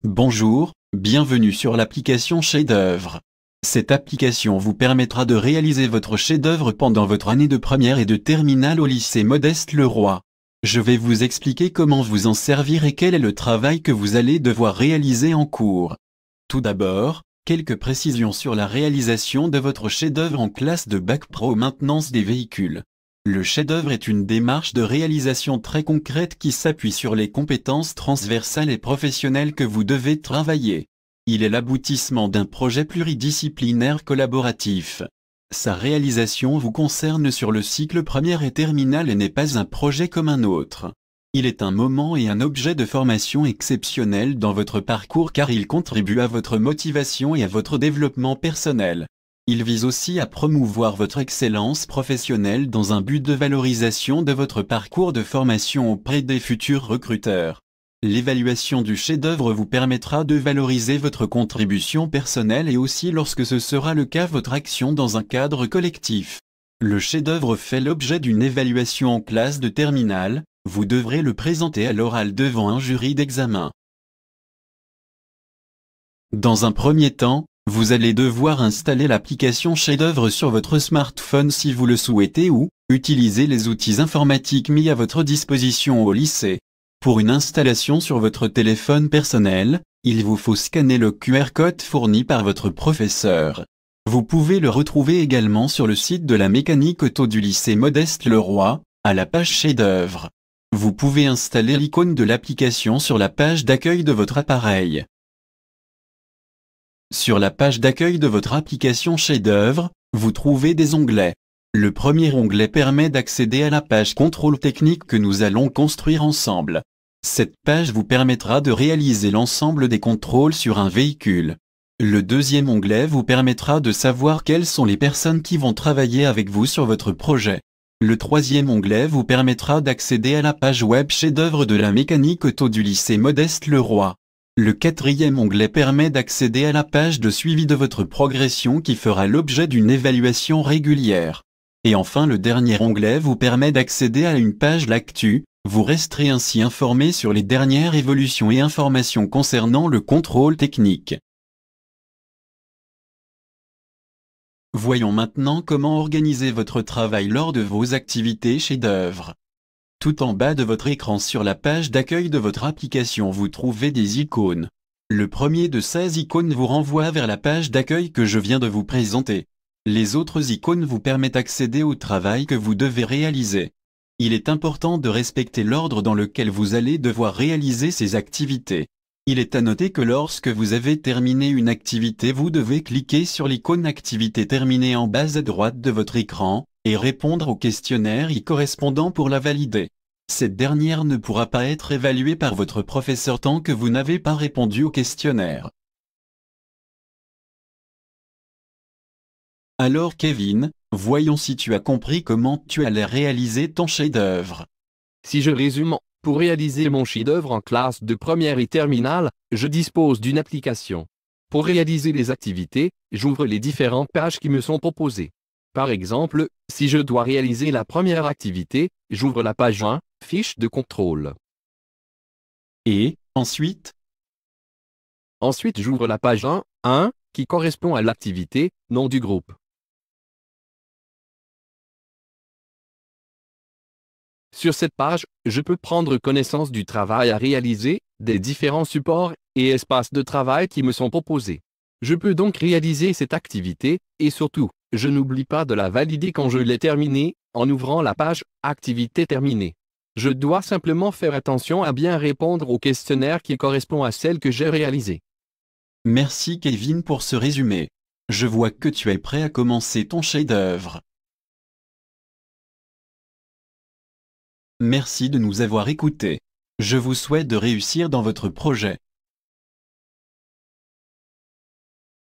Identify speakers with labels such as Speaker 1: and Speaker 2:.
Speaker 1: Bonjour, bienvenue sur l'application Chef-d'œuvre. Cette application vous permettra de réaliser votre chef-d'œuvre pendant votre année de première et de terminale au lycée Modeste-le-Roi. Je vais vous expliquer comment vous en servir et quel est le travail que vous allez devoir réaliser en cours. Tout d'abord, quelques précisions sur la réalisation de votre chef-d'œuvre en classe de Bac Pro maintenance des véhicules. Le chef-d'œuvre est une démarche de réalisation très concrète qui s'appuie sur les compétences transversales et professionnelles que vous devez travailler. Il est l'aboutissement d'un projet pluridisciplinaire collaboratif. Sa réalisation vous concerne sur le cycle première et terminale et n'est pas un projet comme un autre. Il est un moment et un objet de formation exceptionnel dans votre parcours car il contribue à votre motivation et à votre développement personnel. Il vise aussi à promouvoir votre excellence professionnelle dans un but de valorisation de votre parcours de formation auprès des futurs recruteurs. L'évaluation du chef-d'œuvre vous permettra de valoriser votre contribution personnelle et aussi lorsque ce sera le cas votre action dans un cadre collectif. Le chef-d'œuvre fait l'objet d'une évaluation en classe de terminale, vous devrez le présenter à l'oral devant un jury d'examen. Dans un premier temps, vous allez devoir installer l'application Chef-d'œuvre sur votre smartphone si vous le souhaitez ou utiliser les outils informatiques mis à votre disposition au lycée. Pour une installation sur votre téléphone personnel, il vous faut scanner le QR code fourni par votre professeur. Vous pouvez le retrouver également sur le site de la mécanique auto du lycée Modeste-le-Roi, à la page Chef-d'œuvre. Vous pouvez installer l'icône de l'application sur la page d'accueil de votre appareil. Sur la page d'accueil de votre application Chef-d'œuvre, vous trouvez des onglets. Le premier onglet permet d'accéder à la page contrôle technique que nous allons construire ensemble. Cette page vous permettra de réaliser l'ensemble des contrôles sur un véhicule. Le deuxième onglet vous permettra de savoir quelles sont les personnes qui vont travailler avec vous sur votre projet. Le troisième onglet vous permettra d'accéder à la page web Chef-d'œuvre de la mécanique auto du lycée Modeste-le-Roi. Le quatrième onglet permet d'accéder à la page de suivi de votre progression qui fera l'objet d'une évaluation régulière. Et enfin le dernier onglet vous permet d'accéder à une page L'Actu, vous resterez ainsi informé sur les dernières évolutions et informations concernant le contrôle technique. Voyons maintenant comment organiser votre travail lors de vos activités chef-d'œuvre. Tout en bas de votre écran sur la page d'accueil de votre application vous trouvez des icônes. Le premier de ces icônes vous renvoie vers la page d'accueil que je viens de vous présenter. Les autres icônes vous permettent d'accéder au travail que vous devez réaliser. Il est important de respecter l'ordre dans lequel vous allez devoir réaliser ces activités. Il est à noter que lorsque vous avez terminé une activité vous devez cliquer sur l'icône Activité terminée en bas à droite de votre écran, et répondre au questionnaire y correspondant pour la valider. Cette dernière ne pourra pas être évaluée par votre professeur tant que vous n'avez pas répondu au questionnaire. Alors Kevin, voyons si tu as compris comment tu allais réaliser ton chef-d'œuvre.
Speaker 2: Si je résume, pour réaliser mon chef-d'œuvre en classe de première et terminale, je dispose d'une application. Pour réaliser les activités, j'ouvre les différentes pages qui me sont proposées. Par exemple, si je dois réaliser la première activité, j'ouvre la page 1, fiche de contrôle.
Speaker 1: Et, ensuite,
Speaker 2: j'ouvre la page 1, qui correspond à l'activité, nom du groupe. Sur cette page, je peux prendre connaissance du travail à réaliser, des différents supports et espaces de travail qui me sont proposés. Je peux donc réaliser cette activité, et surtout, je n'oublie pas de la valider quand je l'ai terminée, en ouvrant la page « Activité terminée ». Je dois simplement faire attention à bien répondre au questionnaire qui correspond à celle que j'ai réalisée.
Speaker 1: Merci Kevin pour ce résumé. Je vois que tu es prêt à commencer ton chef-d'œuvre. Merci de nous avoir écoutés. Je vous souhaite de réussir dans votre projet.